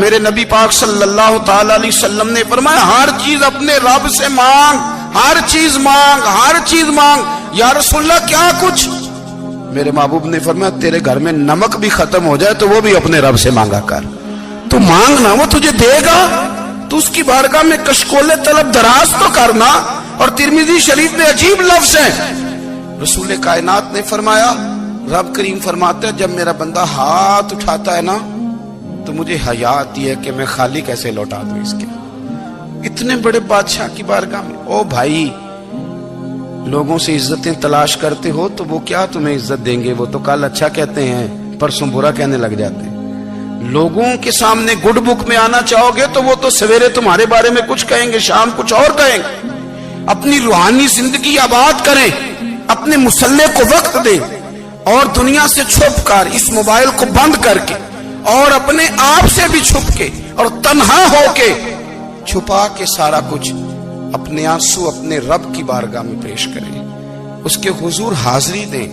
میرے نبی پاک صلی اللہ تعالی علیہ وسلم نے فرمایا ہر چیز اپنے رب سے مانگ، ہر چیز مانگ، ہر چیز مانگ۔ یا رسول اللہ کیا کچھ؟ میرے محبوب نے فرمایا تیرے گھر میں نمک بھی ختم ہو جائے تو وہ بھی اپنے رب سے مانگا کر، تو مانگنا وہ تجھے دے گا، تو اس کی بارگاہ میں کشکول طلب دراز تو کرنا۔ اور ترمذی شریف میں عجیب لفظ ہے، رسول کائنات نے فرمایا، رب کریم فرماتا ہے جب میرا بندہ ہاتھ اٹھاتا ہے نا تو مجھے حیا آتی ہے کہ میں خالی کیسے لوٹا دوں اس کے، اتنے بڑے بادشاہ کی بارگاہ میں۔ او بھائی، لوگوں سے عزتیں تلاش کرتے ہو تو وہ کیا تمہیں عزت دیں گے؟ وہ تو کل اچھا کہتے ہیں پرسوں برا کہنے لگ جاتے ہیں۔ لوگوں کے سامنے گڈ بک میں آنا چاہو گے تو وہ تو سویرے تمہارے بارے میں کچھ کہیں گے، شام کچھ اور کہیں گے۔ اپنی روحانی زندگی آباد کریں، اپنے مصلح کو وقت دیں، اور دنیا سے چھپ کر اس موبائل کو بند کر کے اور اپنے آپ سے بھی چھپ کے اور تنہا ہو کے چھپا کے سارا کچھ اپنے آنسو اپنے رب کی بارگاہ میں پیش کریں، اس کے حضور حاضری دیں۔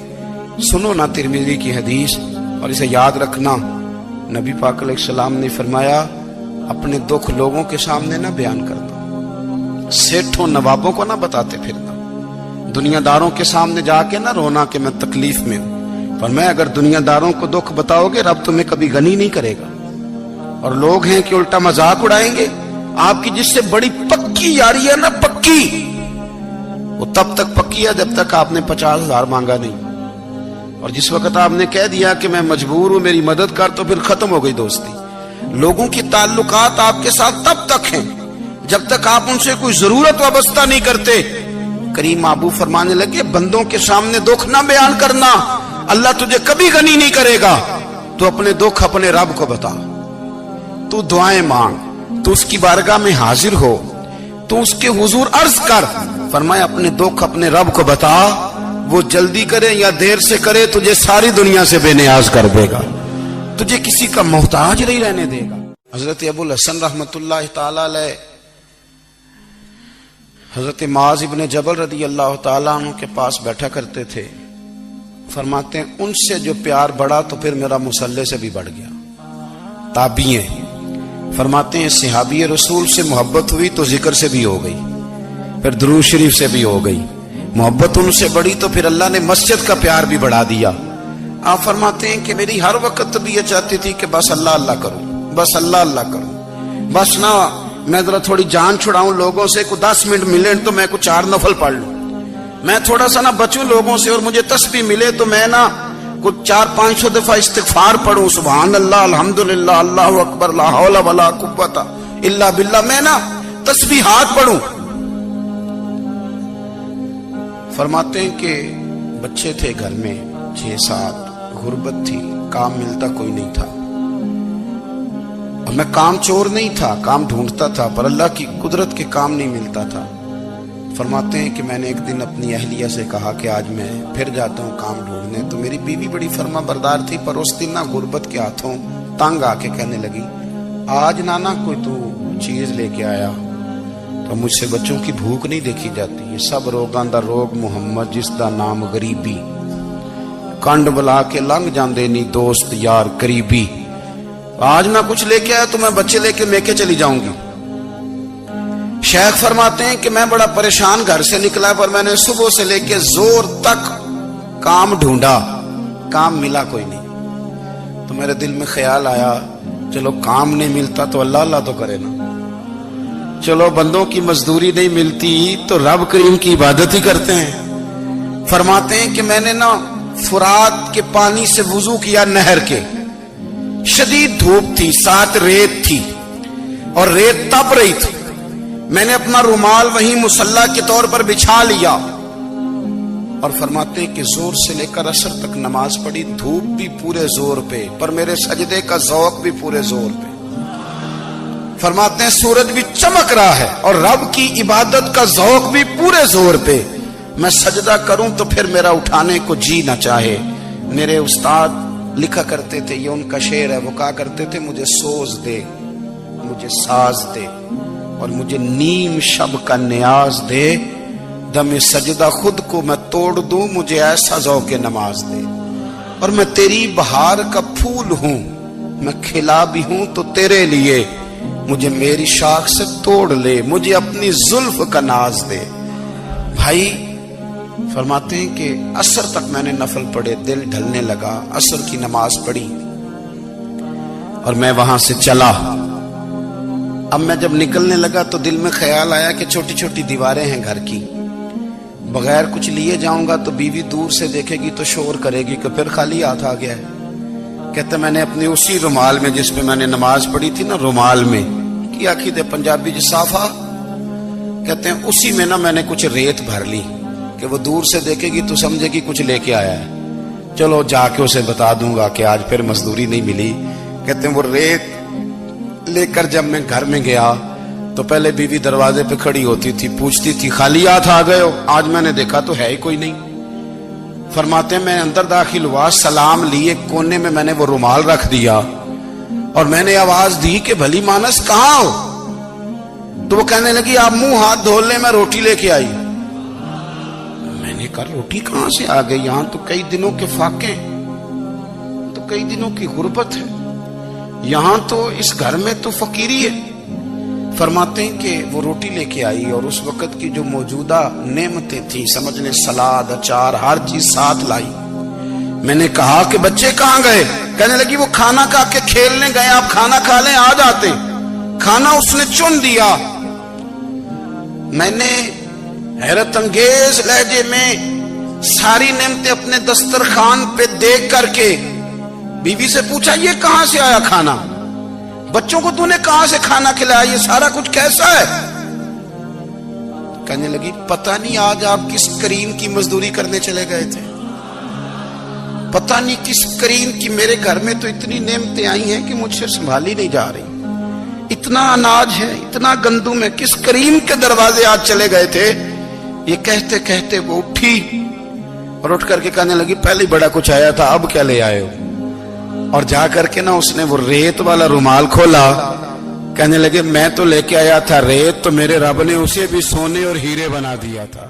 سنو نا ترمذی کی حدیث، اور اسے یاد رکھنا، نبی پاک علیہ السلام نے فرمایا اپنے دکھ لوگوں کے سامنے نہ بیان کرنا، سیٹھوں نوابوں کو نہ بتاتے پھرنا، دنیا داروں کے سامنے جا کے نہ رونا کہ میں تکلیف میں ہوں۔ فرمایا اگر دنیا داروں کو دکھ بتاؤ گے رب تمہیں کبھی غنی نہیں کرے گا، اور لوگ ہیں کہ الٹا مذاق اڑائیں گے۔ آپ کی جس سے بڑی پکی یاری ہے نا، پکی، وہ تب تک پکی ہے جب تک آپ نے 50,000 مانگا نہیں، اور جس وقت آپ نے کہہ دیا کہ میں مجبور ہوں میری مدد کر تو پھر ختم ہو گئی دوستی۔ لوگوں کی تعلقات آپ کے ساتھ تب تک ہیں جب تک آپ ان سے کوئی ضرورت وابستہ نہیں کرتے۔ کریم محبوب فرمانے لگے بندوں کے سامنے دکھ نہ بیان کرنا، اللہ تجھے کبھی غنی نہیں کرے گا، تو اپنے دکھ اپنے رب کو بتا، تو دعائیں مانگ، تو اس کی بارگاہ میں حاضر ہو، تو اس کے حضور عرض کر۔ فرمایا اپنے دکھ اپنے رب کو بتا، وہ جلدی کرے یا دیر سے کرے تجھے ساری دنیا سے بے نیاز کر دے گا، تجھے کسی کا محتاج نہیں رہنے دے گا۔ حضرت ابو الحسن رحمت اللہ تعالی علیہ حضرت معاذ ابن جبل رضی اللہ تعالیٰ عنہ کے پاس بیٹھا کرتے تھے۔ فرماتے ہیں ان سے جو پیار بڑھا تو پھر میرا مصلح سے بھی بڑھ گیا۔ تابعی ہیں، فرماتے ہیں صحابی رسول سے محبت ہوئی تو ذکر سے بھی ہو گئی، پھر درود شریف سے بھی ہو گئی، محبت ان سے بڑھی تو پھر اللہ نے مسجد کا پیار بھی بڑھا دیا۔ آپ فرماتے ہیں کہ میری ہر وقت طبیعت چاہتی تھی کہ بس اللہ اللہ کروں، بس اللہ اللہ کروں، بس نہ میں ذرا تھوڑی جان چھڑاؤں لوگوں سے، کو 10 منٹ ملے تو میں کچھ 4 نفل پڑھ لوں، میں تھوڑا سا نہ بچوں لوگوں سے، اور مجھے تسبیح ملے تو میں نہ کچھ 400-500 دفعہ استغفار پڑھوں، سبحان اللہ، الحمدللہ، اللہ اکبر، لا حول ولا قوت الا باللہ، میں نہ تسبیحات پڑھوں۔ فرماتے ہیں کہ بچے تھے گھر میں 6-7، غربت تھی، کام ملتا کوئی نہیں تھا، اور میں کام چور نہیں تھا، کام ڈھونڈتا تھا، پر اللہ کی قدرت کے کام نہیں ملتا تھا۔ فرماتے ہیں کہ میں نے ایک دن اپنی اہلیہ سے کہا کہ آج میں پھر جاتا ہوں کام ڈھونڈنے، تو میری بیوی بڑی فرما بردار تھی، پر اس دن نہ غربت کے ہاتھوں تنگ آ کے کہنے لگی آج نانا کوئی تو چیز لے کے آیا، تو مجھ سے بچوں کی بھوک نہیں دیکھی جاتی، یہ سب روگاں دا روگ محمد جس دا نام غریبی، کنڈ بلا کے لنگ جاندے نہیں دوست یار قریبی، آج میں کچھ لے کے آیا تو میں بچے لے کے میکے چلی جاؤں گی۔ شیخ فرماتے ہیں کہ میں بڑا پریشان گھر سے نکلا، پر میں نے صبح سے لے کے زور تک کام ڈھونڈا، کام ملا کوئی نہیں، تو میرے دل میں خیال آیا چلو کام نہیں ملتا تو اللہ اللہ تو کرے نا، چلو بندوں کی مزدوری نہیں ملتی تو رب کریم کی عبادت ہی کرتے ہیں۔ فرماتے ہیں کہ میں نے نا فرات کے پانی سے وضو کیا، نہر کے، شدید دھوپ تھی، ساتھ ریت تھی اور ریت تپ رہی تھی، میں نے اپنا رومال وہیں مصلی کے طور پر بچھا لیا، اور فرماتے ہیں کہ زور سے لے کر عصر تک نماز پڑھی، دھوپ بھی پورے زور پہ، پر میرے سجدے کا ذوق بھی پورے زور پہ۔ فرماتے ہیں سورج بھی چمک رہا ہے اور رب کی عبادت کا ذوق بھی پورے زور پہ، میں سجدہ کروں تو پھر میرا اٹھانے کو جی نہ چاہے۔ میرے استاد لکھا کرتے تھے، یہ ان کا شعر ہے، وہ کہا کرتے تھے مجھے سوز دے، مجھے ساز دے، اور مجھے نیم شب کا نیاز دے، دم سجدہ خود کو میں توڑ دوں، مجھے ایسا ذوق نماز دے، اور میں تیری بہار کا پھول ہوں، میں کھلا بھی ہوں تو تیرے لیے، مجھے میری شاخ سے توڑ لے، مجھے اپنی زلف کا ناز دے۔ بھائی فرماتے ہیں کہ عصر تک میں نے نفل پڑھے، دل ڈھلنے لگا، عصر کی نماز پڑھی اور میں وہاں سے چلا۔ اب میں جب نکلنے لگا تو دل میں خیال آیا کہ چھوٹی چھوٹی دیواریں ہیں گھر کی، بغیر کچھ لیے جاؤں گا تو بیوی دور سے دیکھے گی تو شور کرے گی کہ پھر خالی ہاتھ آ گیا ہے۔ کہتے میں نے اپنی اسی رومال میں جس پہ میں نے نماز پڑھی تھی نا، رومال میں کی آخی دے پنجابی جسافہ کہتے ہیں، اسی میں نا میں نے کچھ ریت بھر لی کہ وہ دور سے دیکھے گی تو سمجھے گی کچھ لے کے آیا ہے، چلو جا کے اسے بتا دوں گا کہ آج پھر مزدوری نہیں ملی۔ کہتے ہیں وہ ریت لے کر جب میں گھر میں گیا تو پہلے بیوی دروازے پہ کھڑی ہوتی تھی، پوچھتی تھی خالی ہاتھ آ گئے ہو؟ آج میں نے دیکھا تو ہے ہی کوئی نہیں۔ فرماتے ہیں میں اندر داخل ہوا، سلام لیے، کونے میں میں نے وہ رومال رکھ دیا اور میں نے آواز دی کہ بھلی مانس کہاں ہو؟ تو وہ کہنے لگی آپ منہ ہاتھ دھو لیں، میں روٹی لے کے آئی۔ میں نے کہا روٹی کہاں سے آ گئی؟ یہاں تو کئی دنوں کے فاقے، تو کئی دنوں کی غربت ہے، یہاں تو اس گھر میں تو فقیری ہے۔ فرماتے ہیں کہ وہ روٹی لے کے آئی اور اس وقت کی جو موجودہ نعمتیں تھیں، سمجھ لیں سلاد، اچار، ہر چیز ساتھ لائی۔ میں نے کہا کہ بچے کہاں گئے؟ کہنے لگی وہ کھانا کھا کے کھیلنے گئے، آپ کھانا کھا لیں آ جاتے۔ کھانا اس نے چن دیا۔ میں نے حیرت انگیز لہجے میں ساری نعمتیں اپنے دسترخوان پہ دیکھ کر کے بیوی سے پوچھا یہ کہاں سے آیا کھانا؟ بچوں کو تو نے کہاں سے کھانا کھلایا؟ یہ سارا کچھ کیسا ہے؟ کہنے لگی پتہ نہیں آج آپ کس کریم کی مزدوری کرنے چلے گئے تھے، پتہ نہیں کس کریم کی، میرے گھر میں تو اتنی نعمتیں آئی ہیں کہ مجھ سے سنبھالی نہیں جا رہی، اتنا اناج ہے، اتنا گندم ہے، کس کریم کے دروازے آج چلے گئے تھے؟ یہ کہتے کہتے وہ اٹھی اور اٹھ کر کے کہنے لگی پہلے بڑا کچھ آیا تھا، اب کیا لے آئے ہو؟ اور جا کر کے نا اس نے وہ ریت والا رومال کھولا، کہنے لگے میں تو لے کے آیا تھا ریت، تو میرے رب نے اسے بھی سونے اور ہیرے بنا دیا تھا۔